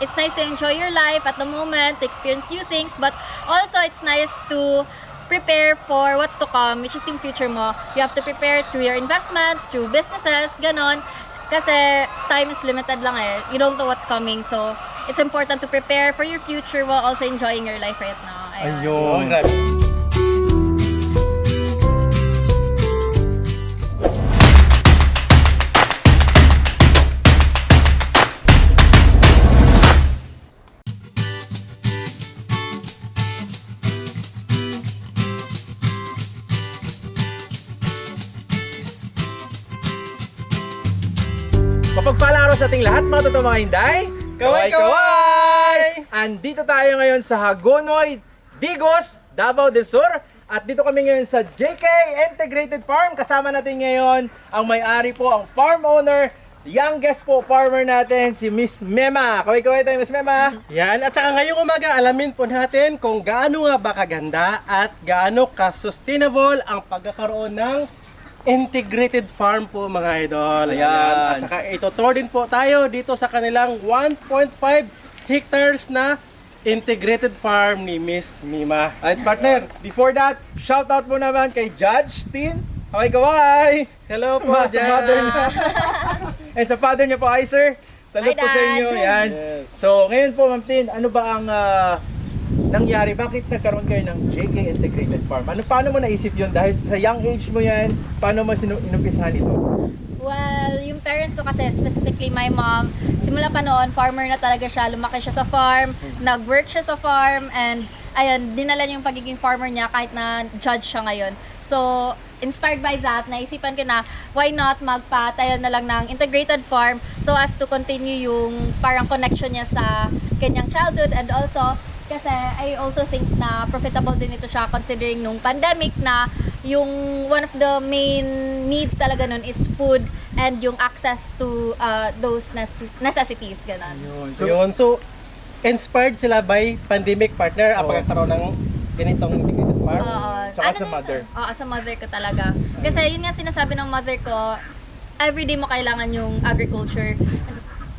it's nice to enjoy your life at the moment, to experience new things, but also it's nice to prepare for what's to come, which is yung future mo. You have to prepare through your investments, through businesses, ganon. Kasi time is limited lang eh. You don't know what's coming, so it's important to prepare for your future while also enjoying your life right now. Ayun. Mapagpalang araw sa ating lahat mga totoong mga hinday. Kaway-kaway! Andito tayo ngayon sa Hagonoy, Digos, Davao del Sur. At dito kami ngayon sa JK Integrated Farm. Kasama natin ngayon ang may-ari po, ang farm owner, youngest po farmer natin, si Miss Mema. Kaway-kaway tayo, Miss Mema. Yan, at saka ngayong umaga alamin po natin kung gaano nga ba kaganda at gaano ka-sustainable ang pagkakaroon ng integrated farm po mga idol. Ayan. At saka itutur din po tayo dito sa kanilang 1.5 hectares na integrated farm ni Miss Mima. At partner, before that, shout out mo naman kay Judge Tin. Kaway-kaway! Hello po, Sa mother niya. And sa father niya po, hi sir. Salute Hi, po sa Dad. inyo. Yan. Yes. So, ngayon po, Ma'am Tin, ano ba ang nangyari? Bakit nagkaroon kayo ng JK Integrated Farm? Paano mo naisip yun? Dahil sa young age mo yan, paano mo inumpisahan ito? Well, yung parents ko kasi, specifically my mom, simula pa noon, farmer na talaga siya. Lumaki siya sa farm, nag-work siya sa farm, and ayun, dinala niya yung pagiging farmer niya kahit na judge siya ngayon. So, inspired by that, naisipan ko na, why not magpatayo na lang ng integrated farm so as to continue yung parang connection niya sa kanyang childhood, and also, kasi I also think na profitable din ito siya considering nung pandemic na yung one of the main needs talaga nun is food and yung access to those necessities, ganun. So, yun. So, inspired sila by pandemic partner ang pagkakaroon ng ganitong integrated farm. Tsaka sa mother. Oo, sa mother ko talaga. Kasi yun nga sinasabi ng mother ko, everyday mo kailangan yung agriculture.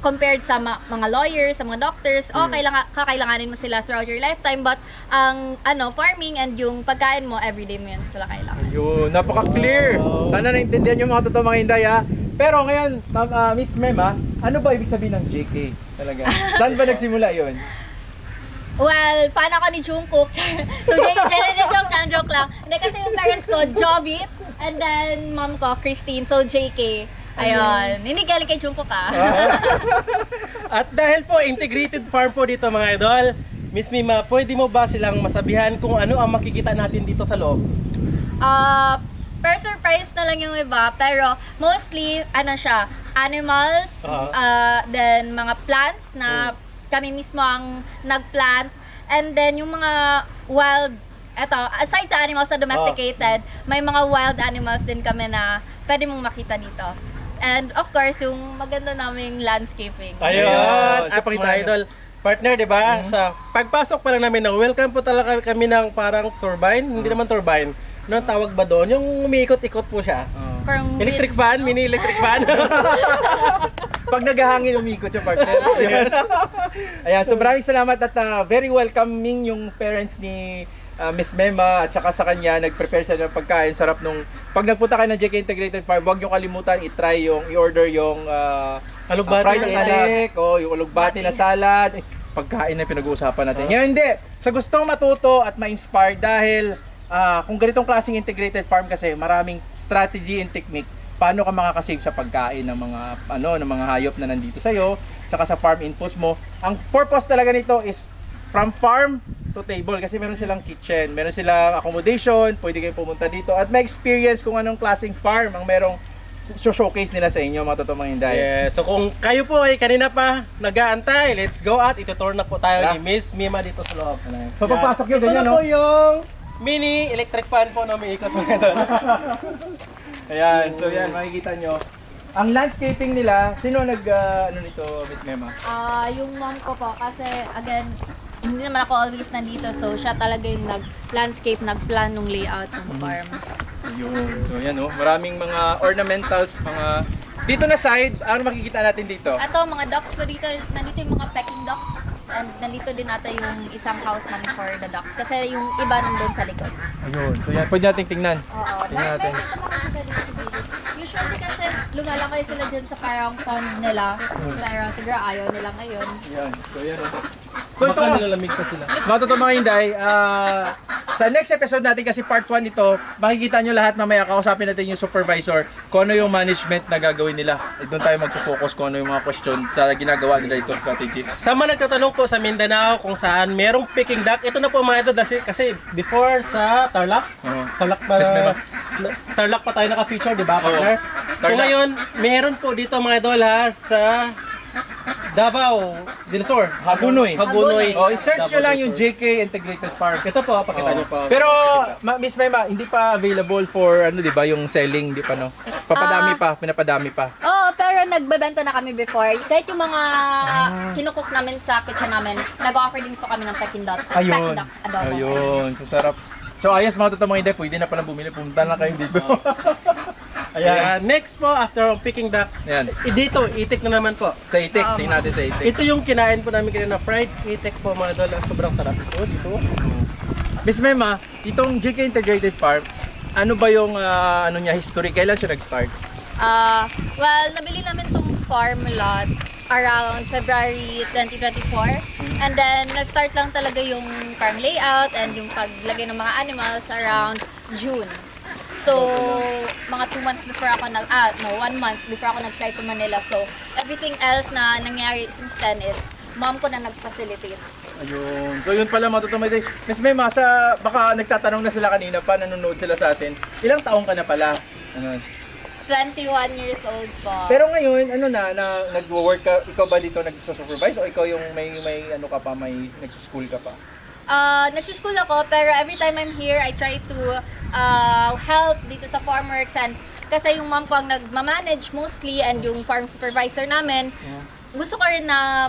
Compared sa mga lawyers, sa mga doctors, kakailanganin mo sila throughout your lifetime, but ang farming and yung pagkain mo, everyday mo yun sila kailangan. Yun, napaka-clear. Sana naintindihan yung mga totoo mga hinday ha. Pero ngayon, Miss Mema, ano ba ibig sabihin ng JK talaga? Saan ba nagsimula yun? Well, paano ako ni Jungkook? So, joke lang. Hindi, kasi yung parents ko, Jovit, and then mom ko, Christine, so JK. Ayun, hindi galing kay Jungkook At dahil po integrated farm po dito mga idol, Miss Mima, pwede mo ba silang masabihan kung ano ang makikita natin dito sa loob? Per surprise na lang yung iba, pero mostly, siya, animals, then mga plants na kami mismo ang nagplant, and then yung mga wild, aside sa animals na domesticated, may mga wild animals din kami na pwede mong makita dito. And of course, yung maganda naming landscaping. Ayun, Sa at pakita mga idol, partner, di ba? Sa pagpasok pa lang namin, welcome po talaga kami ng parang turbine, hindi naman turbine. Anong tawag ba doon? Yung umiikot-ikot po siya. Parang Electric fan, mini electric fan. Pag naghahangin, umikot yung partner. Yes. Ayan, so maraming salamat at very welcoming yung parents ni Miss Mema at saka sa kanya, nag-prepare siya ng pagkain. Sarap nung, pag nagpunta kayo ng JK Integrated Farm, huwag yung kalimutan, i-order yung Alugbati fried na salad. elek, yung alugbati na salad. Pagkain na pinag-uusapan natin. Ngayon hindi, sa gustong matuto at ma-inspire dahil kung ganitong klaseng integrated farm kasi maraming strategy and technique paano ka makakasave sa pagkain ng mga ng mga hayop na nandito sa iyo, saka sa farm inputs mo. Ang purpose talaga nito is from farm to table kasi meron silang kitchen, meron silang accommodation, pwede kayong pumunta dito at may experience kung anong klaseng farm ang merong showcase nila sa inyo mga totoong mga hinday. Yeah, so kung kayo po ay kanina pa nag-aantay, let's go at itutur na po tayo ni Miss Mima dito sa loob. So pagpasok nyo, Ito ganyan na no? po yung mini electric fan po na umiikot mga idol. Ayan, so yan, makikita nyo. Ang landscaping nila, sino nito, Miss Mema? yung mom ko po, kasi again, hindi naman ako always nandito, so siya talaga yung nag-landscape, nag-plan ng layout ng farm. Yun. So yan maraming mga ornamentals, mga dito na side, ano makikita natin dito? Ato, mga ducks po dito, nandito yung mga pecking ducks. and nandito din ata yung isang house namin for the ducks. Kasi yung iba nandun sa likod. Ayun. So yan, pwede nating tingnan. Oo. Tingnan natin. Nakikita mo kasi dito sa gilid. Usually kasi lumalakay sila dyan sa parang pond nila. Pero siguro ayaw nila ngayon. Yan. So yan. So ito, Baka nilalamig pa sila. mga totoo mga Inday, sa next episode natin kasi part 1 ito, makikita nyo lahat mamaya, kausapin natin yung supervisor kung ano yung management na gagawin nila. Doon tayo magpo-focus kung ano yung mga question sa ginagawa nila ito strategy. Sa mga nagtatanong po sa Mindanao kung saan merong Peking duck, ito na po mga idol kasi before sa Tarlac, Oo. Tarlac pa, Yes, ma'am. Tarlac pa tayo naka-feature, di ba, partner? So Tarlac. ngayon, meron po dito mga idol sa Davao del Sur. Hagunoy. Hagunoy. Oh, i-search nyo Davao lang del yung Sur. JK Integrated Farm. Ito po, pakita nyo po. Pero Miss Mema, hindi pa available for ano 'di ba, yung selling, di pa no? Papadami pa, pinapadami pa. Oo, pero nagbebenta na kami before. Kahit yung mga kinukook namin sa kitchen namin, nag-offer din po kami ng Peking duck. Ayun. Peking duck adobo. Ayun, so sarap. So ayos mga totoong mga Inday, pwede na pala bumili, pumunta na kayo dito. Ayan. Ayan. Next po, after Peking duck, Ayan. dito, itik na naman po. Sa itik, Oo. tingnan natin sa itik. Ito yung kinain po namin kanina, fried itik po mga idol. Sobrang sarap ito dito. Miss Mema, itong JK Integrated Farm, ano ba yung ano niya history? Kailan siya nag-start? Well, nabili namin tong farm lot around February 2024. And then, nag-start lang talaga yung farm layout and yung paglagay ng mga animals around June. So, mga 2 months before ako 1 month before ako nag-fly to Manila. So, everything else na nangyari since then is mom ko na nag-facilitate. Ayun. So yun pala mga totoong mga Inday. Miss Mema, baka nagtatanong na sila kanina pa, nanonood sila sa atin. Ilang taong ka na pala? Ano? 21 years old po. Pero ngayon, ano na nag-work ka, ikaw ba dito nagsusupervise o ikaw yung may ano ka pa, may nagsuschool ka pa? Nagsuschool ako, pero every time I'm here, I try to help dito sa farm works, and kasi yung mom ko ang nagmamanage mostly and yung farm supervisor namin, gusto ko rin na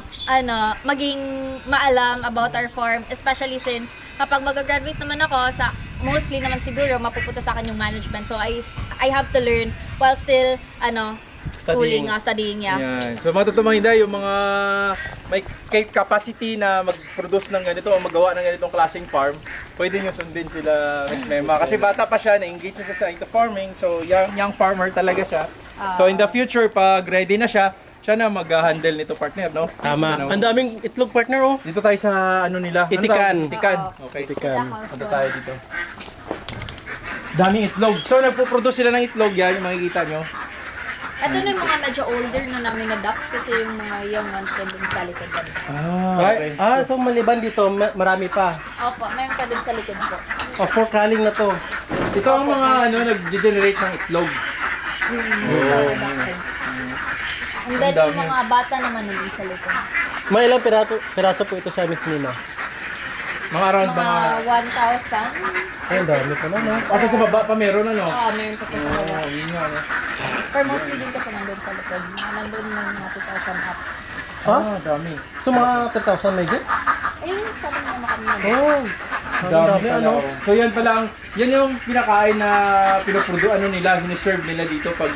maging maalam about our farm, especially since kapag mag-graduate naman ako, mostly naman siguro mapupunta sa akin yung management. So I have to learn while still schooling, studying, yeah. Yan. So mga totoong mga Inday, yung mga may capacity na mag-produce ng ganito o magawa ng ganitong klaseng farm, pwede nyo sundin sila, Miss Mema. Kasi bata pa siya, na-engage na siya sa into farming, so young farmer talaga siya. So in the future, pag ready na siya na mag-handle nito, partner, no? Tama. Ano? Ang daming itlog, partner, oh. Dito tayo sa ano nila? Itikan. Itikan. Oo. Okay. Itikan. Punta tayo dito. Daming itlog. So nagpo-produce sila ng itlog yan, yung makikita nyo. Ito na yung mga medyo older na namin na ducks kasi yung mga young ones na dun sa likod na. So maliban dito, marami pa. Opo, mayroon pa dun sa likod po. Oh, for crawling na to. Ito ang mga nag-generate ng itlog. And then Ang yung dami. mga bata naman nandun sa likod. Mga ilang piraso po ito siya, Miss Mina? Mga around Mga mga... 1,000. Ay, ang dami pa na, no? Kasi sa baba pa meron ano? Oo, mayroon pa po sa baba. Yun nga, no? Pero mostly din kasi nandun sa likod. Nandun yung mga 2,000 up. Dami. So mga 3,000 may get? Ayun, sabi mo naman kami na. Oh, Dami pala. So yan pala yan yung pinakain na nila, siniserve nila dito pag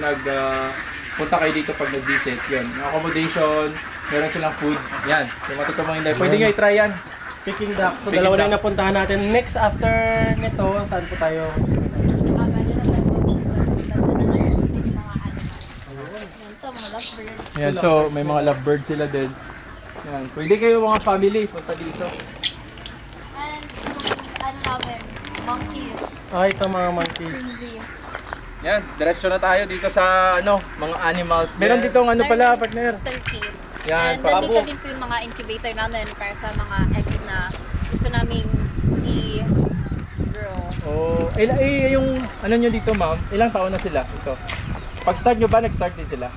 punta kayo dito pag nag-visit. Yan, yung accommodation, meron silang food. Yan, yung matutumang hindi. Pwede nga i-try yan. Peking duck. So Peking dalawa na duck. yung napuntahan natin. Next after nito, saan po tayo? Bali na tayo magpunta na lang yung mga animals. Yan to, mga lovebirds. Yan, so may mga lovebird sila din. Yan, pwede kayo mga family punta dito. And namin, monkeys. Ay, ito mga monkeys. Crazy. Yan, diretso na tayo dito sa mga animals. Meron dito pala, partner. Turkeys. Yan, And nandito pabo. din po yung mga incubator namin para sa mga eggs na gusto naming i-grow. Oh, yung ano nyo dito, ma'am, ilang taon na sila ito? Pag-start nyo ba, nag-start din sila?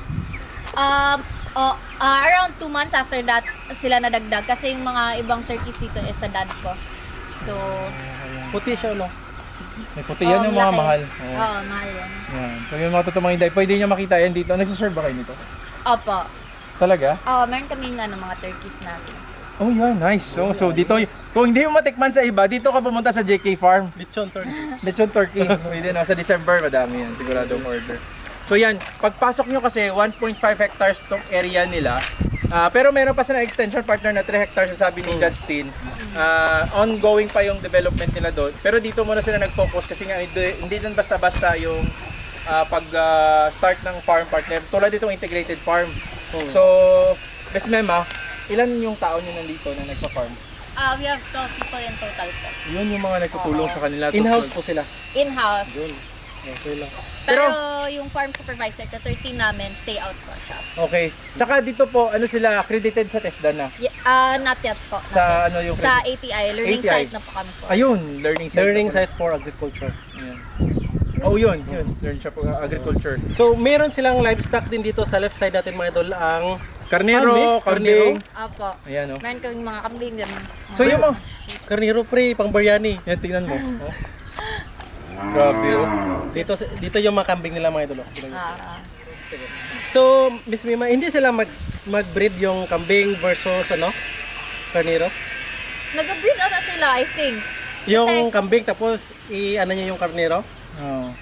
Around 2 months after that, sila nadagdag kasi yung mga ibang turkeys dito is sa dad ko. So, Puti siya, no? May puti yan yung mga laki. mahal. Oo, mahal yan. Yan. So yung mga totoong mga Inday, pwede nyo makita yan dito. Nagsiserve ba kayo nito? Opo. Talaga? Meron kami mga turkeys na sinasabi. Oh, yan. Nice. So dito, kung hindi mo matikman sa iba, dito ka pumunta sa JK Farm. Lechon turkeys. Lechon turkey. Pwede na. Sa December, madami yan. Siguradong order. So yan, pagpasok nyo kasi 1.5 hectares tong area nila. Pero meron pa sila extension partner na 3 hectares sabi ni Justin. Ongoing pa yung development nila doon. Pero dito muna sila nag-focus kasi nga hindi doon basta-basta yung pag-start ng farm partner. Tulad itong integrated farm. So, Bes Mema, ilan yung tao nyo nandito na nagpa-farm? We have 12 people in total po. Yun yung mga nagtutulong sa kanila. In-house po sila. In-house. Yun. Okay lang. Pero yung farm supervisor, the 13 namin, stay out po siya. Okay. Tsaka dito po, ano sila, accredited sa TESDA na? Not yet po. Sa not yet. ano yung Sa ATI, learning ATI. site na po kami po. Ayun, learning site. Learning na po. site for agriculture. Ayan. Oh, yun. Learn siya po agriculture. So, meron silang livestock din dito sa left side natin mga idol, ang Karnero, mix, kambing. Apo. Ayan, oh. Meron kaming mga kambing din. So, yung mga, karniro pre, pang biryani. yan, tingnan mo. Oh. Grabe, oh. Dito yung mga kambing nila mga idol. Tingnan nyo. So, Miss Mima, hindi sila mag-breed yung kambing versus karniro? Nag-breed ata sila, I think. Yung kambing tapos i-ano niya yung karniro? Oh.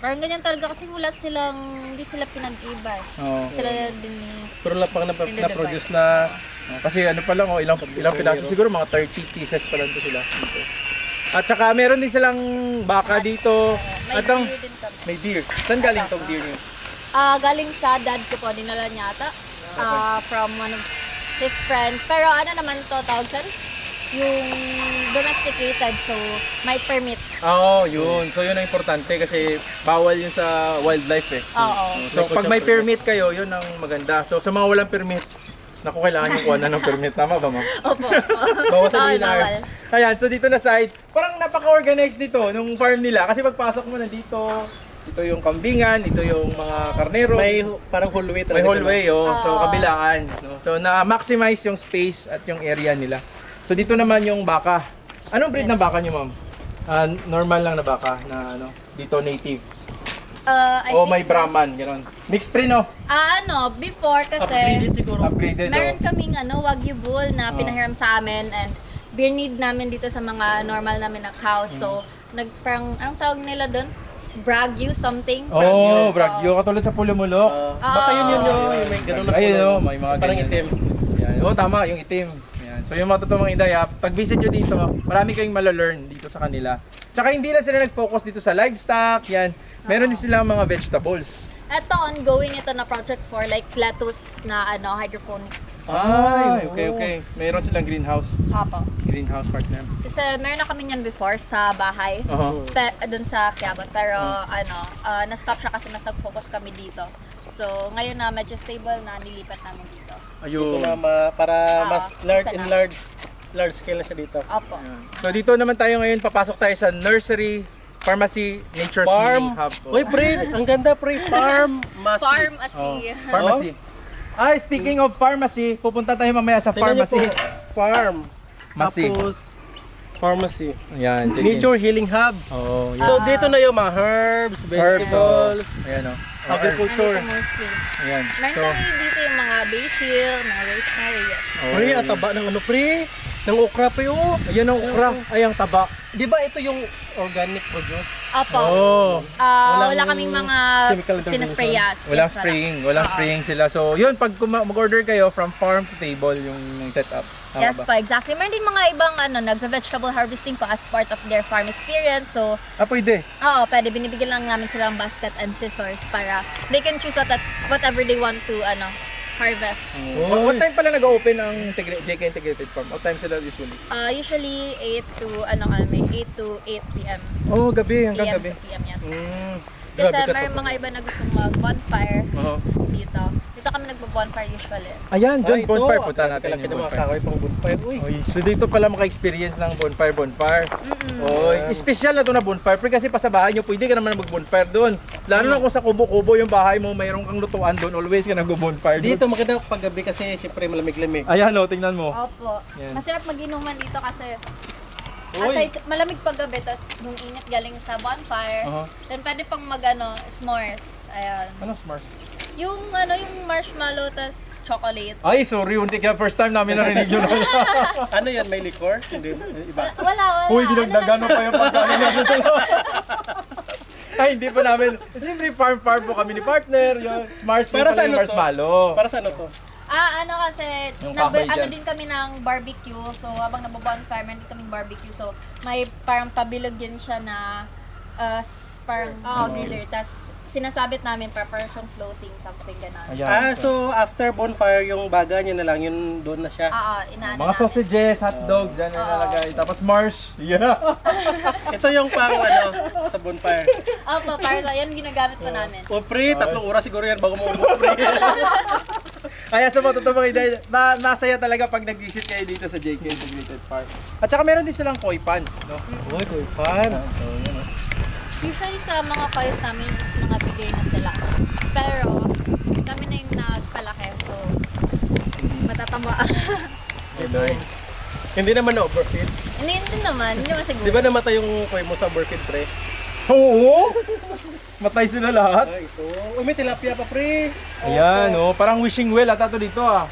Parang ganyan talaga kasi hindi sila pinag-iba. Oh. Sila din ni... Pero lang pang Hindi na-produce na Kasi ano pa lang, oh, ilang piraso siguro, mga 30 pieces pa lang to sila. Dito. At saka meron din silang baka dito. May At ang, deer din kami. may deer. Saan galing tong deer niyo? Galing sa dad ko po, dinala niya ata. From one of his friends. Pero ano naman to, tawag siya? Yung domesticated, so may permit. Oo, yun. So yun ang importante kasi bawal yun sa wildlife eh. Oo. So pag may permit kayo, yun ang maganda. So sa mga walang permit, naku, kailangan yung kuha na ng permit. Tama ba, ma'am? Opo. Bawasan Bawal, dinar. bawal. Ayan, so dito na side, parang napaka-organized dito nung farm nila. Kasi pagpasok mo na dito, ito yung kambingan, ito yung mga karnero. may parang hallway May talaga. hallway, oh. So Oo. kabilaan. No? So na-maximize yung space at yung area nila. So dito naman yung baka. Anong breed ng baka niyo, ma'am? Normal lang na baka na dito native. I O think may so. Brahman, gano'n. Mixed breed, no? Before kasi Upgraded siguro. Upgraded, meron oh. kaming Wagyu bull na pinahiram sa amin and binid namin dito sa mga normal namin na cows. So, anong tawag nila doon? Bragyu something? Oh, Bragyo. Katulad sa Pulumulok. Baka yun yung may ganun na Ayun, puno. oh, may mga Parang ganyan. itim. Yan. Oo, tama, yung itim. Yan. So yung matuto mga inday, pag-visit nyo dito, marami kayong malalearn dito sa kanila. Tsaka hindi lang sila nag-focus dito sa livestock, yan. Meron din silang mga vegetables. Ito, ongoing ito na project for like lettuce na hydroponics. Ay, okay. Meron silang greenhouse. Apo. Greenhouse partner. Kasi meron na kami yan before sa bahay. Doon sa Quiapo. Pero na-stop siya kasi mas nag-focus kami dito. So ngayon na medyo stable na, nilipat namin dito. Ayun. Para mas large isa and na. large scale na siya dito. Opo. So dito naman tayo ngayon, papasok tayo sa nursery, pharmacy, nature's healing Farm. hub. Uy, pre, ang ganda pre, farm. Pharmacy. Pharmacy. Ay, speaking of pharmacy, pupunta tayo mamaya sa Tingnan niyo pharmacy. po, farm. Masi. Tapos, pharmacy. Ayan, Nature Healing Hub. Oh, So, dito na yung mga herbs, vegetables, Ayan, oh. agriculture. Nandito mostly. Ayan. Meron So, kami dito yung mga basil, mga rosemary. Pre, ang taba ng pre? Ng okra pre, oh. ayan ang okra. Ay, ang taba. Di ba ito yung organic produce? Opo. Oh. Wala Walang kaming mga chemical intervention. sinasprayas. Walang Yes, wala. spraying. Walang spraying sila. So, yun, pag mag-order kayo from farm to table, yung setup. Tama Yes ba? po, exactly. Meron din mga ibang nag-vegetable harvesting po as part of their farm experience. So, Pwede. pwede. Binibigyan lang namin sila ng basket and scissors para they can choose whatever they want to harvest. What time pala nag-open ang JK Integrated Farm? What time sila usually? Usually 8 to 8 p.m. Oh, gabi. Hanggang AM gabi. to PM, yes. Grabe Kasi ka may to. mga iba na gustong mag-bonfire Oo. dito. Dito kami nagbo-bonfire usually. Ayan, dyan, Ay, bonfire. ito. Punta natin Kalaki yung ng mga bonfire. kahoy pang bonfire. Uy. Oy, so dito pala maka-experience ng bonfire. Oy, special na to na bonfire. Pero kasi pa sa bahay nyo, pwede ka naman mag-bonfire doon. Lalo na kung sa kubo-kubo yung bahay mo, mayroon kang lutuan doon, always ka nag-bonfire doon. Dito maganda paggabi kasi siyempre malamig-lamig. Ayan, oh, tingnan mo. Opo. Yan. Masarap mag-inuman dito kasi Uy. aside malamig paggabi, tas nung init galing sa bonfire, then pwede pang s'mores. Ayan. Ano, Smart? Yung marshmallow tas chocolate. Ay, sorry, hindi ka first time namin narinig yun. Ano yan, may liquor? Hindi, iba. Wala. Uy, dinagdagan mo pa yung pagkain namin. Ay, hindi pa namin. Siyempre, farm po kami ni partner. Yung Smart Para para sa sa ano to? marshmallow. Para sa ano to? Ano kasi, Yung kahoy dyan. din kami ng barbecue. So, habang nababonfire, meron din kaming barbecue. So, may parang pabilog din siya na parang griller. Tapos, sinasabit namin para siyang floating, something gano'n. Ayan. So after bonfire, yung baga niya na lang, yun doon na siya. Inaano Mga namin. sausages, hotdogs, dyan yung nalagay. Tapos marsh. Yeah. Ito yung pang sa bonfire. Opo, para yan ginagamit po namin. O pre, 3 oras siguro yan bago mo ubos pre. Kaya sa matutubang dahil masaya talaga pag nag-visit kayo dito sa JK Integrated Park. At saka meron din silang koi pan, no? Uy, kuy pan. So, yun, no? Usually sa mga coils namin, is mga bigay na sila. Pero, kami na yung nagpalaki. So, matataba. Okay, nice. Hindi naman na overfeed. Hindi naman siguro. Di ba namatay yung kuy mo sa overfeed pre? Oo! Matay sila lahat. Ah, ito. Uy, may tilapia pa pre. Ayan, no? Parang wishing well ata to dito ah.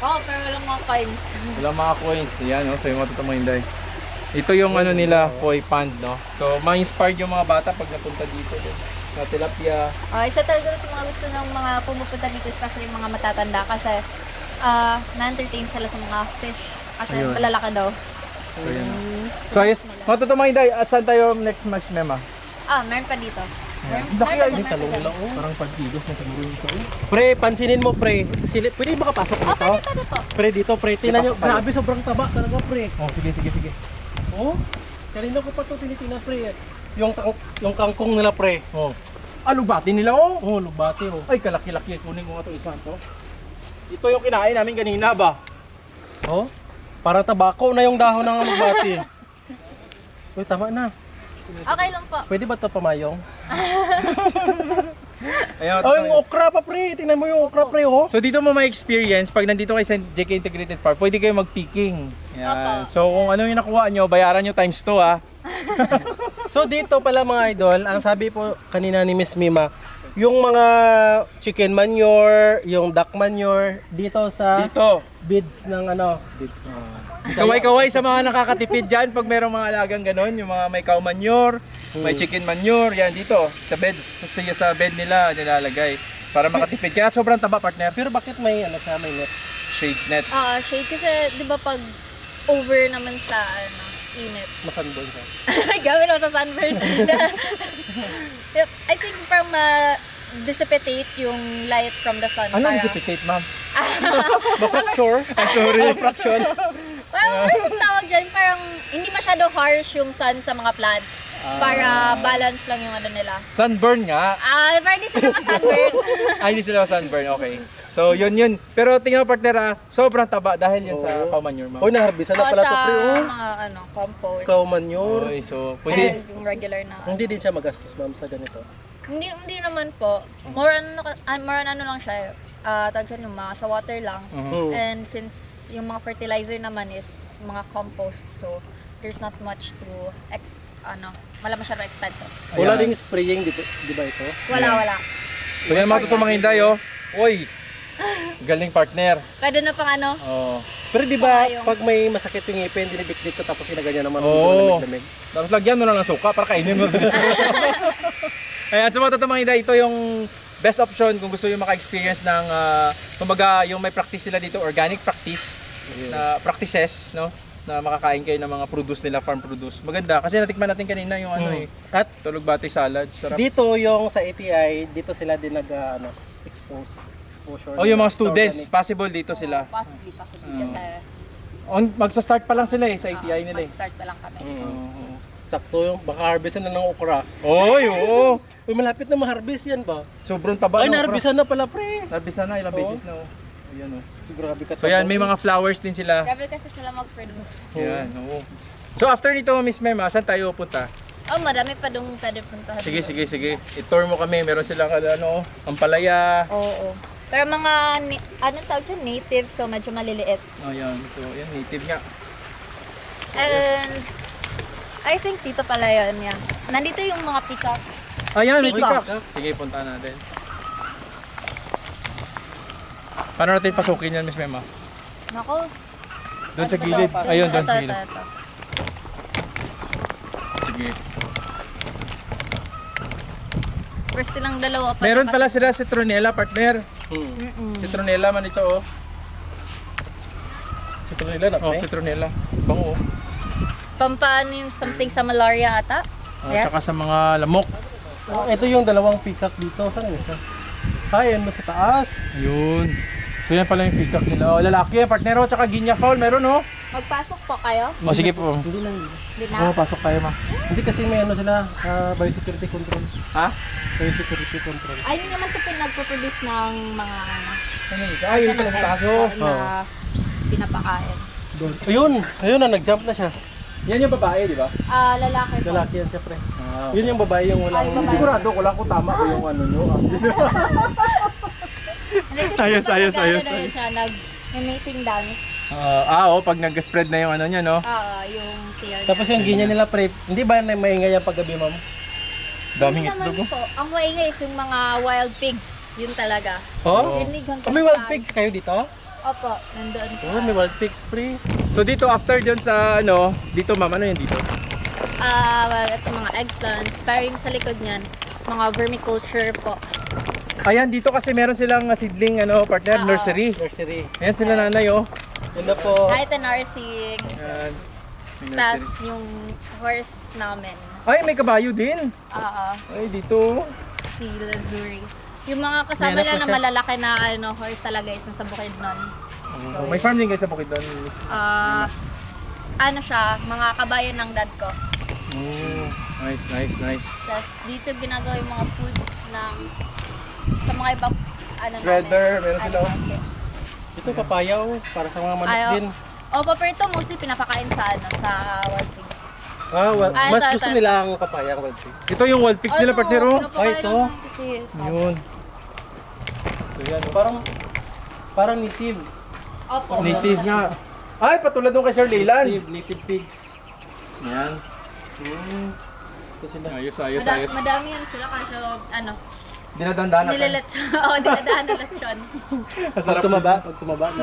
Pero walang mga coins. Wala mga coins. Ayan, no? Sa'yo matutubang hinday. Ito yung ano nila, koi pond, no? So, ma-inspired yung mga bata pag napunta dito. Na tilapia. Isa talaga sa mga gusto ng mga pumupunta dito, especially yung mga matatanda kasi na-entertain sila sa mga fish. Kasi Ayun. malalaki daw. So, yun. So, ayos. Matutubang hinday. Saan tayo next match, Mema? Meron pa dito. Meron Laki pa ay, dyan, meron pa dyan. Parang pagkilos na siguro yung ito. Pre, pansinin mo pre. Pwede ba kapasok dito? Pwede po. Pre, dito pre. Tingnan nyo. Pasok tayo. Grabe, sobrang taba talaga pre. Oh, sige. Oh, kanina ko pa ito tinitingnan pre. Yung kangkong nila pre. Oh. Alubati nila, oh. Oh, lubati oh. Ay, kalaki-laki. Kunin ko nga ito isa to. Ito yung kinain namin kanina ba? Oh, parang tabako na yung dahon ng lubati. Uy, tama na. Okay lang po. Pwede ba ito pamayong? Ayan, Oh, yung okra pa pre. Tingnan mo yung okra pre oh. So dito mo ma-experience, pag nandito kayo sa JK Integrated Park, pwede kayo mag-picking. Yan. Opo. So kung ano yung nakuha nyo, bayaran nyo times 2 ah. So dito pala mga idol, ang sabi po kanina ni Miss Mima, yung mga chicken manure, yung duck manure dito sa Dito. bids ng bids. Kaway-kaway sa mga nakakatipid dyan pag merong mga alagang ganon, yung mga may cow manure, may chicken manure, yan dito, sa beds, sa bed nila nilalagay para makatipid. Kaya sobrang taba, partner. Pero bakit may may net? Shades net. Shade kasi, di ba pag over naman sa init. Masandoy ka. Gawin ako sa sunburn. I think from dissipate yung light from the sun. Ano para- dissipate, ma'am? Ma-fracture? Sorry. Fraction. Parang ano tawag dyan, parang hindi masyado harsh yung sun sa mga plants. Para balance lang yung ano nila. Sunburn nga. Pero hindi sila ma-sunburn. Ay, hindi sila sunburn. Okay. So, yun. Pero tingnan mo, partner, sobrang taba dahil yan sa cow manure, ma'am. Oy, naharbisan na pala to pre oh. Mga compost. Cow manure. Okay, so pwede. And yung regular na. Hindi din siya magastos ma'am sa ganito. Hindi naman po. More on ano lang siya. Tawag siya yung mga sa water lang. Hmm. And since yung mga fertilizer naman is mga compost, so there's not much to wala masyadong expensive. Wala Ayan. ding spraying dito, di ba ito? Wala. So yan matutong hinday, oh. Uy! Galing, partner. Pwede na pang Oh. Pero di ba Sayang. pag may masakit yung ngipin, dinidikdik ko tapos ginaganyan naman Oo. lamig-lamig. Tapos lagyan mo lang ng suka para kainin mo. Ayan, so matutong hinday, ito yung best option kung gusto yung maka-experience ng, kumbaga, yung may practice sila dito, organic practice, na practices, no? Na makakain kayo ng mga produce nila, farm produce. Maganda, kasi natikman natin kanina yung At tulog bati salad. Sarap. dito yung sa ATI, dito sila din exposure. Oh, yung mga sa students, organic. possible dito sila. Possibly. Kasi Magsa-start pa lang sila sa ATI nila eh. mag-start pa lang kami. Oo. Sakto yung baka harvestan na ng okra. Oy, oo. Uy, malapit na ma-harvest yan ba? Sobrang taba. Ay, ng okra. na-harvestan na pala pre. Narbisan na, ilang Oo. beses na. Oh. Ayan, oh. Grabe ka. So yan, may mga flowers din sila. Grabe kasi sila mag-produce. Yan, oo. So after nito, Miss Mema, saan tayo punta? Madami pa dong pwede puntahan. Sige. I-tour mo kami. Meron silang ampalaya. Oo. Pero mga, tawag siya? Native, so medyo maliliit. Oh, yan. So, yan, native nga. And, I think dito pala yun, yan. Nandito yung mga peacock. Ayan, may Peacocks. peacocks. Sige, punta natin. Paano natin pasukin yan, Miss Mema? Nako. Doon sa Ano ba gilid. to? Ayun, doon sa Ito. gilid. Sige. First silang dalawa pa. Meron pala sila citronella, partner. Citronella man ito, oh. Citronella na Oh, citronella. Bango, oh. Pampaano yung something sa malaria ata? Yes. Tsaka sa mga lamok. Ito yung dalawang peacock dito. Saan yung isa? Yan mo sa taas. Yun. So yan pala yung peacock nila. Oh, lalaki yan, partner. Oh, tsaka Guinea fowl, meron, oh. Magpasok po kayo? Oh, sige po. Hindi na. Hindi na. Oh, pasok tayo, ma. Hindi kasi may ano sila, biosecurity control. Ha? Biosecurity control. Ay, hindi naman ito pinagpo-produce ng mga Ano yun? Ah, yun pala sa taas, oh. na pinapakain. Doon. Ayun na, nag-jump na siya. Yan yung babae, di ba? Lalaki po. Lalaki yan siyempre. Ah. Yun yung babae yung walang... Ay, babae. Sigurado ko lang kung tama ko yung ano nyo. Ayos, ayos, ayos. Siya nag-mating dance. Pag nag-spread na yung ano niya, no? Yung tear. Tapos yung ganyan nila pre, hindi ba na maingay yung paggabi, ma'am? Daming Hindi naman itlog, oh. po. Ang maingay is yung mga wild pigs. Yun talaga. Oh? Rinig hanggang May wild saan. pigs kayo dito? Opo, nandoon po. Oh, may wild pigs pre. So dito, after dyan sa ano, dito ma'am, ano yun dito? Well, ito mga eggplants. Pero yung sa likod niyan, mga vermiculture po. Ayan, dito kasi meron silang seedling, ano, partner, nursery. Nursery. Ayan sila nanay, oh. Yun na po. Kahit ang nursing, Ayan. May tas nursery. yung horse namin. Ay, may kabayo din. Oo, Ay, dito. si Lazuri. Yung mga kasama May anak nila na na siya. malalaki na horse talaga is nasa bukid nun. Oh, may farm din kayo sa bukid doon. Ano siya, mga kabayan ng dad ko. Oh, nice, nice, nice. Tapos dito ginagawa yung mga food ng sa mga ibang ano Shredder, namin. meron sila, oh. natin. Ito papayaw para sa mga manok Ayaw. din. Pero ito mostly pinapakain sa sa wild pigs. Mas ito, gusto ito. nila ang papaya wild pigs. Ito yung wild pigs nila, partner, oh. pinapakain ito. namin Kasi, Yun. So, yan, oh. Parang native. Opo. Native nga. Ay, patulad nung kay Sir Leyland. Native pigs. Yan. Ito sila. Ayos, ayos, ayos. Madami yan sila kasi ano, Dinadandaan natin. nilalatson. Dinadaan na lechon. Pag tumaba na.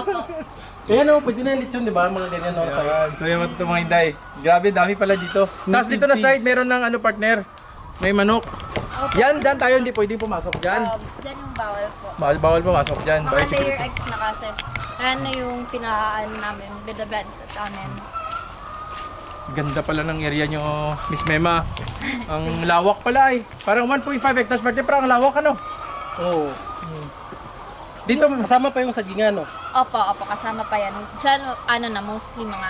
Opo. Ayan o, pwede na yung lechon, di ba? Mga ganyan o Ayan. size. So yung mga Hinday. Grabe, dami pala dito. Tapos dito na side, meron ng ano partner. May manok. Opo. Yan, dyan tayo, hindi pwedeng pumasok dyan. Dyan yung bawal po. Bawal, bawal pumasok dyan. Mga Bicycle. layer eggs na kasi. Ayan na yung pinaan namin, binabenta namin. Ganda pala ng area nyo, Miss Mema. Ang lawak pala ay. Parang 1.5 hectares partner, parang ang lawak ano. Oo. Dito kasama pa yung sagingan, no? Opo, kasama pa yan. Diyan, ano na, mostly mga,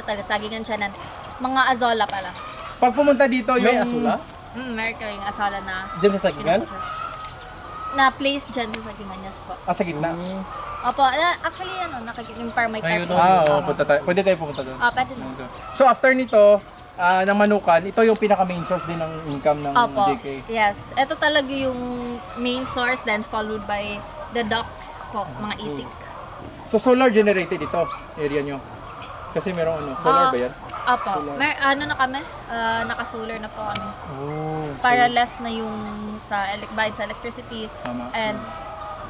talaga, sagingan siya na, mga azola pala. Pag pumunta dito yung... May asula? Meron kaming azola na, Diyan sa sagingan? na place dyan sa sagingan, yes po. Ah, sa gitna. Opo, actually, yung parmite Ayun, type. Oo, punta tayo. Pwede tayo pumunta doon. Pwede na. So after nito, ng manukan, ito yung pinaka main source din ng income ng Opo, JK. yes. Ito talaga yung main source, then followed by the ducks po, mga itik. So solar generated ito, area nyo. Kasi merong ano, solar ba yan? Opo, ano na kami, naka-solar na po kami. Oh, Para less na yung bayad sa electricity. tama. And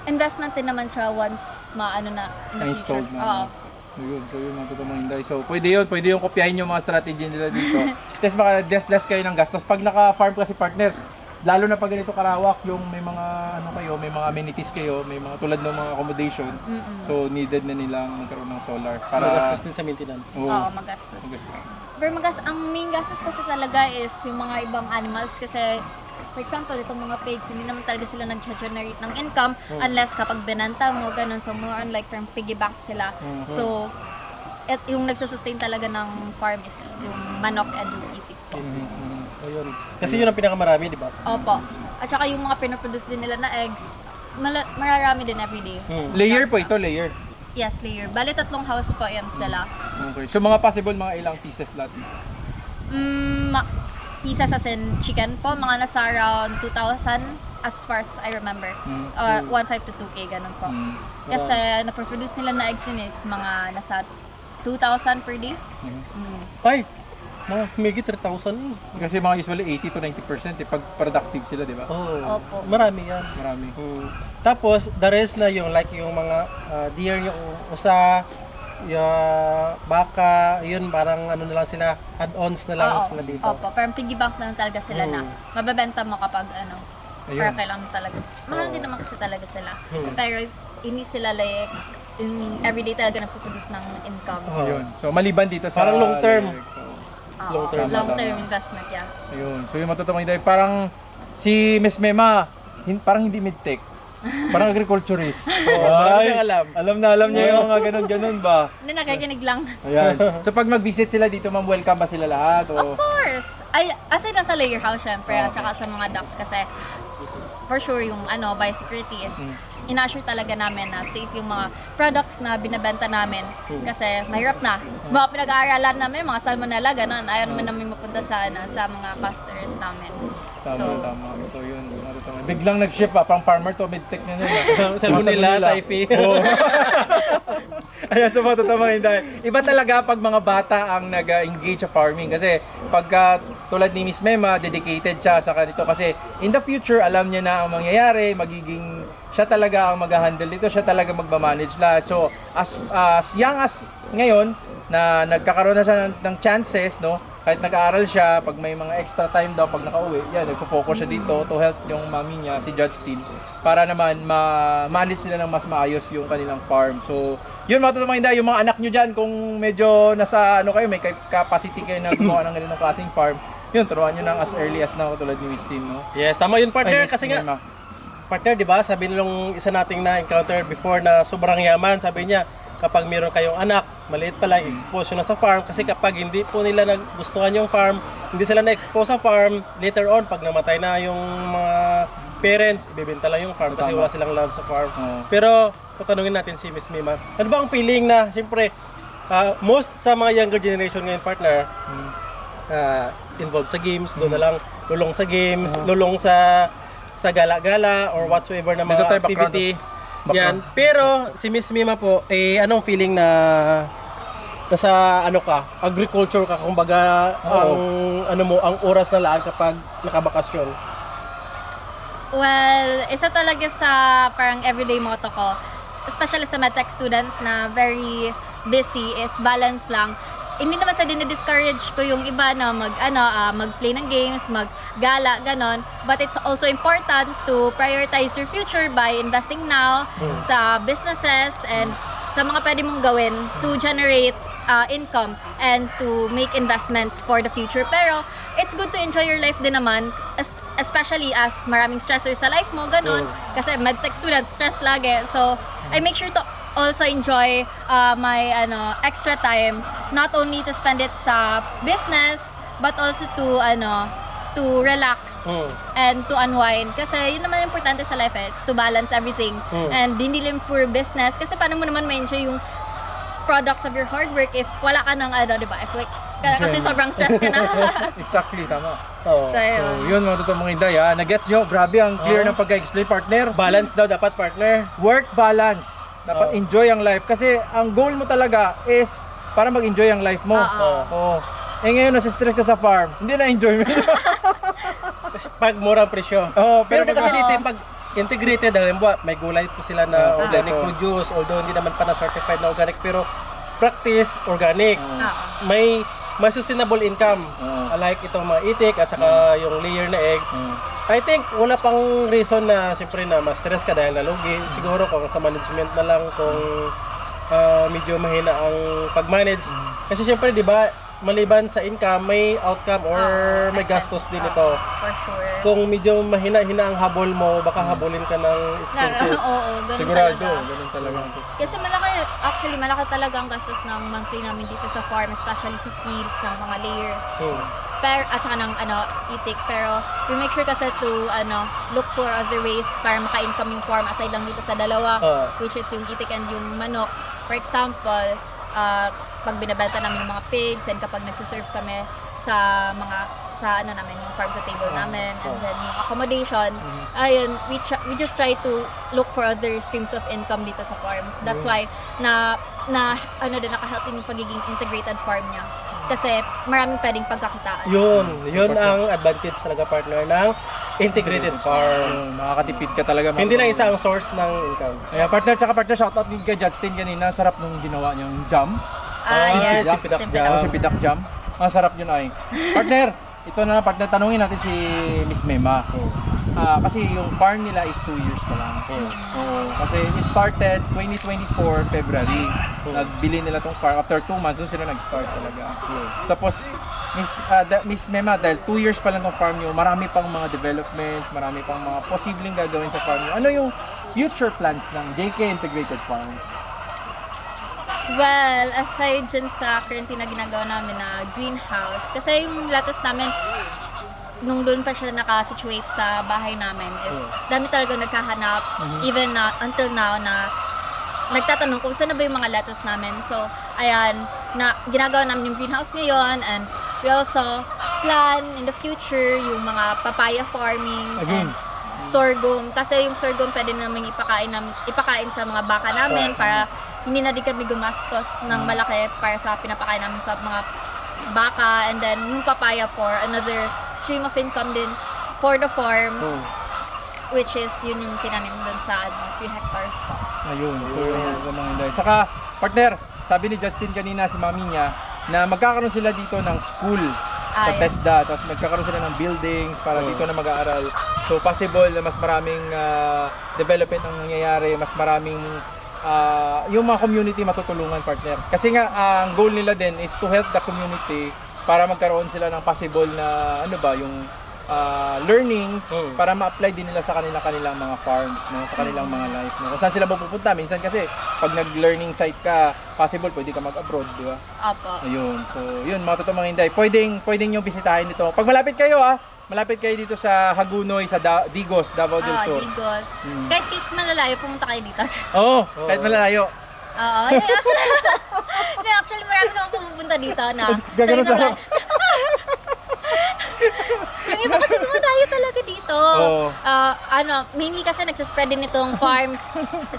investment din naman siya once maano na in the future. Na-installed na. So yun mga totoo mga Hinday. So pwede yung kopyahin yung mga strategy nila dito. Tapos baka less kayo ng gastos. Pag naka-farm kasi partner, lalo na pag ganito karawak, yung may mga ano kayo, may mga amenities kayo, may mga tulad ng mga accommodation. So needed na nilang magkaroon ng solar para Magastos din sa maintenance. Oo, magastos. Pero ang main gastos kasi talaga is yung mga ibang animals kasi for example, itong mga pigs, hindi naman talaga sila nag-generate ng income unless kapag binanta mo, ganun. So, more on like from piggy bank sila. So, yung nagsusustain talaga ng farm is yung manok and yung itik po. Ayun. Kasi yun ang pinakamarami, di ba? Opo. At saka yung mga pinoproduce din nila na eggs, mararami din everyday. layer po ito, layer. Yes, layer. Bali, 3 house po yan sila. Okay. So mga possible mga ilang pieces lahat. Pieces as in chicken po, mga nasa around 2,000 as far as I remember. 1.5 to 2K, ganun po. Kasi naproduce nila na eggs din is mga nasa 2,000 per day. Ay! Mga humigit 3,000 eh. Kasi mga usually 80 to 90% pag productive sila, di ba? Oo. Opo. Marami yan. Marami. Tapos, the rest na yung like yung mga deer, yung usa, yung baka, yun parang ano na lang sila, add-ons na lang Oo. sila dito. Opo, parang piggy bank na lang talaga sila na mababenta mo kapag Ayun. Para kailangan talaga. Mahal din naman kasi talaga sila. Pero hindi sila like, everyday talaga nagpo-produce ng income. Ayun. So maliban dito sa Parang long term. lyrics. So, Oo, Long-term. long-term investment, yeah. ayun. So yung matutuwa dahil parang si Miss Mema, parang hindi mid-tech. Parang agriculturist. marami siyang alam. Alam niya yung mga ganun-ganun ba. Hindi, nakikinig lang. Ayan. So pag mag-visit sila dito, ma'am, welcome ba sila lahat? Of O... course! Ay, aside lang sa layer house, syempre, at saka sa mga ducks kasi for sure yung biosecurity is ina-assure talaga namin na safe yung mga products na binabenta namin kasi mahirap na. Mga pinag-aaralan namin, mga salmonella, ganun. Ayaw naman namin mapunta sa mga customers namin. Tama. So yun, matutuwa. Biglang nag-ship pang farmer to mid-tech na yun. Salmonella, typhi. Oo. Ayan, so matutuwa dahil iba talaga pag mga bata ang nag-engage sa farming kasi pagka tulad ni Miss Mema, dedicated siya sa kanito kasi in the future, alam niya na ang mangyayari, magiging siya talaga ang mag-handle dito, siya talaga magmamanage lahat. So, as young as ngayon, na nagkakaroon na siya ng chances, no? Kahit nag-aaral siya, pag may mga extra time daw, pag nakauwi, yan, nagpo-focus siya dito to help yung mami niya, si Judge Tin, para naman ma-manage nila ng mas maayos yung kanilang farm. So, yun mga tutumahinda, yung mga anak nyo dyan, kung medyo nasa, kayo, may capacity kayo na gumawa ng ganitong klaseng farm, yun, turuan nyo nang as early as now, tulad ni Miss Tin, no? Yes, tama yun partner. Ay, Miss Kasi nga, Mema. partner, di ba, sabi nung isa nating na-encounter before na sobrang yaman, sabi niya, kapag meron kayong anak, maliit pa lang, expose nyo na sa farm. Kasi kapag hindi po nila nagustuhan yung farm, hindi sila na-expose sa farm, later on, pag namatay na yung mga parents, ibibenta lang yung farm kasi Tama. wala silang love sa farm. Oo. Pero, tatanungin natin si Miss Mima, ano ba ang feeling na, siyempre, most sa mga younger generation ngayon, partner, involved sa games, doon na lang lulong sa games, lulong sa gala-gala or whatsoever na Dito mga tayo, activity. background. Yan. Pero si Miss Mima po, anong feeling na nasa agriculture ka, kumbaga ang oras na laan kapag nakabakasyon? Well, isa talaga sa parang everyday motto ko, especially sa medtech student na very busy, is balance lang. Hindi naman sa dinidiscourage ko yung iba na mag-play ng games, mag-gala, ganon. But it's also important to prioritize your future by investing now sa businesses and sa mga pwede mong gawin to generate income and to make investments for the future. Pero it's good to enjoy your life din naman, especially as maraming stressors sa life mo, ganon. Kasi medtech student, stress lagi. So, I make sure to also enjoy my extra time, not only to spend it sa business but also to relax and to unwind kasi yun naman importante sa life, it's to balance everything and hindi lang pure business kasi paano mo naman ma-enjoy yung products of your hard work if wala ka ng di ba, if like kasi sobrang stress ka na. Exactly, tama. Oo. So, So, yun mga totoong mga idea. Nag-gets nyo, grabe ang clear ng pagka-explain, partner. Balance daw dapat, partner. Work balance. Dapat enjoy ang life. Kasi ang goal mo talaga is para mag-enjoy ang life mo. Oo. Eh ngayon, nasa-stress ka sa farm. Hindi na-enjoy mo. Kasi pag murang presyo. Oo, Pero pero kasi pag- dito yung pag integrated, halimbawa, may gulay po sila na organic oo. produce, although hindi naman pa na-certified na organic, pero practice organic. May sustainable income. Like itong mga itik at saka yung layer na egg. I think wala pang reason na siyempre na ma-stress ka dahil nalugi. Siguro kung sa management na lang, kung medyo mahina ang pag-manage. Kasi siyempre, di ba, maliban sa income, may outcome or may gastos din ito. For sure. Kung medyo mahina-hina ang habol mo, baka habulin ka ng expenses. Oo, ganun Sigurado. talaga. Ganun talaga. Kasi malaki talaga ang gastos ng monthly namin dito sa farm, especially sa feeds ng mga layers. Pero at saka ng itik, pero we make sure kasi to look for other ways para maka-income yung farm aside lang dito sa dalawa, which is yung itik and yung manok. For example, pag binabenta namin yung mga pigs and kapag nagsiserve kami sa namin, yung farm to table namin, and then yung accommodation, ayun, we just try to look for other streams of income dito sa farms. That's why naka-help din yung pagiging integrated farm niya. Kasi maraming pwedeng pagkakitaan. Yun ang advantage talaga, partner, ng integrated farm. Makakatipid ka talaga. Hindi lang isa ang source ng income. Kaya partner, shoutout din kay Judge Tin kanina. Sarap nung ginawa niyang jam. Yes, Simpidak simple jam. lang. Si Pidak Jam. Masarap yun ay. Partner, ito na partner, tanungin natin si Miss Mema. kasi yung farm nila is 2 years pa lang. Oo, kasi it started 2024 February. Nagbili nila tong farm. After 2 months, doon sila nag-start talaga. Tapos, Miss Mema, dahil 2 years pa lang tong farm nyo, marami pang mga developments, marami pang mga posibleng gagawin sa farm nyo. Ano yung future plans ng JK Integrated Farm? Well, aside dyan sa currently na ginagawa namin na greenhouse, kasi yung lettuce namin, nung doon pa siya naka-situate sa bahay namin, is dami talaga nagkahanap, even na, until now, na nagtatanong kung saan na ba yung mga lettuce namin. So, ayan, na ginagawa namin yung greenhouse ngayon, and we also plan in the future yung mga papaya farming and sorghum. Kasi yung sorghum pwede namin ipakain sa mga baka namin para hindi na din kami gumastos ng malaki para sa pinapakain namin sa mga baka. And then yung papaya for another stream of income din for the farm, which is yun yung tinanim dun sa few hectares ko. Ayun, so sa mga Inday. Saka, partner, sabi ni Justin kanina, si mami niya, na magkakaroon sila dito ng school sa yes. TESDA, tapos magkakaroon sila ng buildings para dito na mag-aaral. So possible na mas maraming development ang nangyayari, mas maraming yung mga community matutulungan, partner. Kasi nga, ang goal nila din is to help the community para magkaroon sila ng possible na, yung learnings para ma-apply din nila sa kanilang mga farms, no? Sa kanilang mga life. No? Kung saan sila pupunta, minsan kasi pag nag-learning site ka, possible pwede ka mag-abroad, di ba? Apo. Ayun. So, yun, mga totoong mga Inday. Pwedeng nyo bisitahin dito. Pag malapit kayo, malapit kayo dito sa Hagunoy, sa Digos, Davao del Sur. Digos. Kahit malalayo, pumunta kayo dito. Kahit malalayo. Oo. Actually, marami naman pumupunta dito na. Gagano sa... Yung iba kasi dumadayo talaga dito. Mainly kasi nagsaspread din itong farm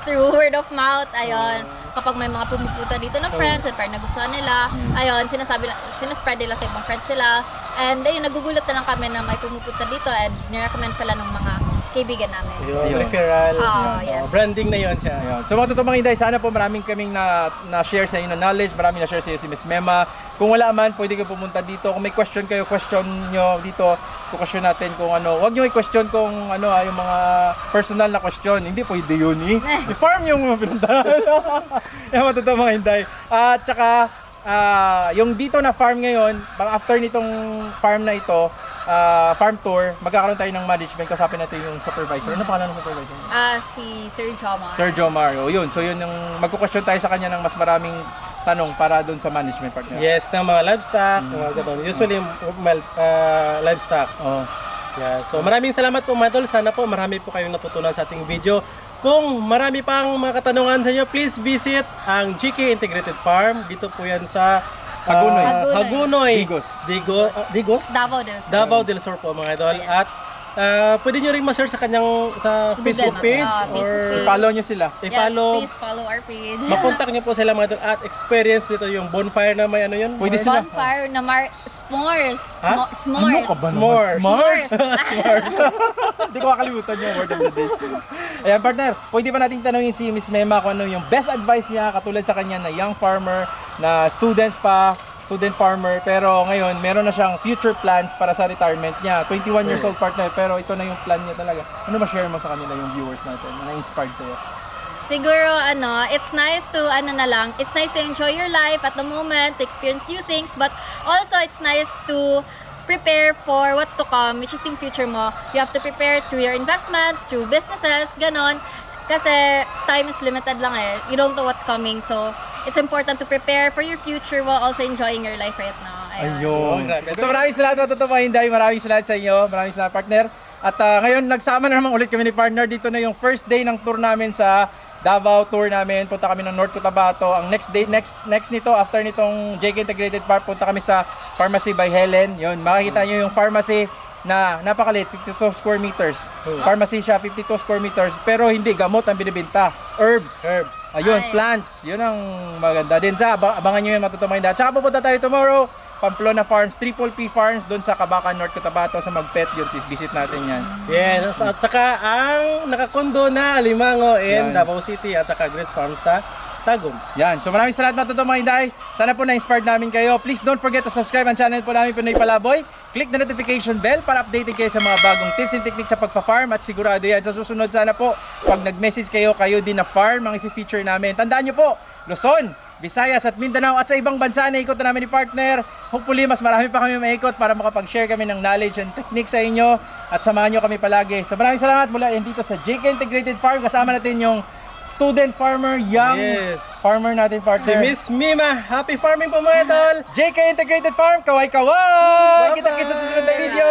through word of mouth. Ayun, kapag may mga pumupunta dito na friends at parang nagustuhan nila, ayun, sinaspread nila sa ibang friends nila. And ayun, nagugulat na lang kami na may pumupunta dito and nirecommend pala ng mga kaibigan namin. Yung referral, yes. branding na yon siya. Ayun. So mga totoong mga Inday, sana po maraming kaming na-share sa inyo na knowledge, maraming na-share sa inyo si Miss Mema. Kung wala man, pwede kayo pumunta dito. Kung may question kayo, question nyo dito. Question natin kung ano. Huwag nyo i-question kung yung mga personal na question. Hindi pwede yun I-farm yung mga pinuntahan. Yung mga totoong mga Inday. At saka, yung dito na farm ngayon, after nitong farm na ito, farm tour, magkakaroon tayo ng management. Kasapin natin yung supervisor. Ano pangalan ng supervisor? Si Sir Jomar. Sir Jomar. O yun. So yun yung magko-question tayo sa kanya ng mas maraming tanong para doon sa management partner. Yes, ng mga livestock, mga ganun. Usually, livestock. Yeah. So maraming salamat po, mga tol. Sana po marami po kayong natutunan sa ating video. Kung marami pang mga katanungan sa inyo, please visit ang GK Integrated Farm. Dito po yan sa Hagunoy. Digos? Davao del Sur po, mga idol. At pwede nyo rin ma-search sa kanyang Facebook page or I-follow nyo sila. Please follow our page. Makontak nyo po sila, mga idol, at experience dito yung bonfire na may yun? Pwede sila. Bonfire na s'mores. Ano ka ba naman? S'mores. Hindi ko makalimutan yung word of the day. Ayan, partner, pwede ba nating tanongin si Miss Mema kung ano yung best advice niya katulad sa kanya na young farmer, na student farmer, pero ngayon meron na siyang future plans para sa retirement niya. 21 years old, partner, pero ito na yung plan niya talaga. Ano ma-share mo sa kanila yung viewers natin na na-inspired sa'yo? Siguro, it's nice to, it's nice to enjoy your life at the moment, to experience new things, but also it's nice to prepare for what's to come, which is yung future mo. You have to prepare through your investments, through businesses, ganon. Kasi time is limited lang You don't know what's coming, so it's important to prepare for your future while also enjoying your life right now. Ayun. So maraming salamat, Totoo Hinday. Maraming salamat sa inyo. Maraming salamat, partner. At ngayon, nagsama na naman ulit kami ni partner. Dito na yung first day ng tour namin sa Davao tour namin. Punta kami ng North Cotabato. Ang next nito, after nitong JK Integrated Park, punta kami sa Pharmacy by Helen. Yun, makikita nyo yung pharmacy na napakaliit, 52 square meters. Pharmacy siya, 52 square meters. Pero hindi gamot ang binibenta. Herbs. Ayun, plants. Yun ang maganda. Din sa, abangan nyo yun, matutumayin dahil. Tsaka pupunta tayo tomorrow, Pamplona Farms, Triple P Farms, doon sa Kabakan, North Cotabato, sa Magpet, yun, visit natin yan. Yes, at saka ang nakakondo na Alimango in Davao City at saka Grace Farm sa Tagum. Yan. So maraming salamat mga totoong mga Inday. Sana po na-inspired namin kayo. Please don't forget to subscribe ang channel po namin Pinoy Palaboy. Click the notification bell para updated kayo sa mga bagong tips and techniques sa pagpa-farm at sigurado yan. Sa susunod sana po, pag nag-message kayo, kayo din na farm ang i-feature namin. Tandaan nyo po, Luzon, Visayas at Mindanao at sa ibang bansa na ikot na namin ni partner. Hopefully, mas marami pa kami maikot para makapag-share kami ng knowledge and techniques sa inyo at samahan nyo kami palagi. So maraming salamat mula yan dito sa JK Integrated Farm. Kasama natin yung student farmer, young farmer natin partner. Si Miss Mima, happy farming po mga idol! JK Integrated Farm, kaway-kaway! Kita-kita sa susunod na video!